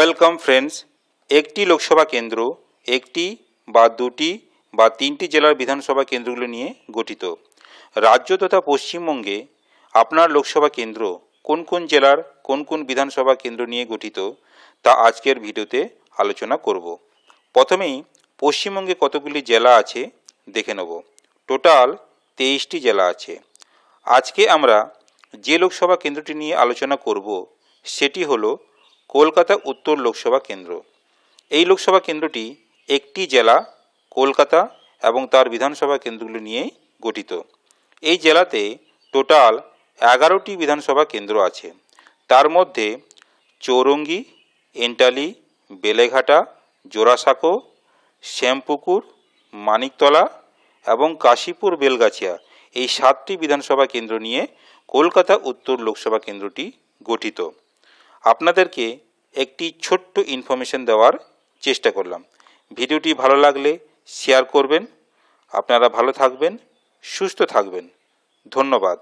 Welcome friends. একটি লোকসভা কেন্দ্র একটি বা দুটি বা তিনটি জেলার বিধানসভা কেন্দ্রগুলো নিয়ে গঠিত। রাজ্য তথা পশ্চিমবঙ্গে আপনার লোকসভা কেন্দ্র কোন কোন জেলার কোন কোন বিধানসভা কেন্দ্র নিয়ে গঠিত তা আজকের ভিডিওতে আলোচনা করব। প্রথমেই পশ্চিমবঙ্গে কতগুলি জেলা আছে দেখে নেব। টোটাল 23টি জেলা আছে। আজকে আমরা যে লোকসভা কেন্দ্রটি নিয়ে আলোচনা করব সেটি হলো কলকাতা উত্তর লোকসভা কেন্দ্র। এই লোকসভা কেন্দ্রটি একটি জেলা কলকাতা এবং তার বিধানসভা কেন্দ্রগুলি নিয়েই গঠিত। এই জেলাতে টোটাল 11টি বিধানসভা কেন্দ্র আছে। তার মধ্যে চৌরঙ্গি, এন্টালি, বেলেঘাটা, জোড়াসাঁকো, শ্যামপুকুর, মানিকতলা এবং কাশীপুর বেলগাছিয়া এই 7টি বিধানসভা কেন্দ্র নিয়ে কলকাতা উত্তর লোকসভা কেন্দ্রটি গঠিত। আপনাদেরকে একটি ছোট্ট ইনফরমেশন দেওয়ার চেষ্টা করলাম। ভিডিওটি ভালো লাগলে শেয়ার করবেন। আপনারা ভালো থাকবেন, সুস্থ থাকবেন। ধন্যবাদ।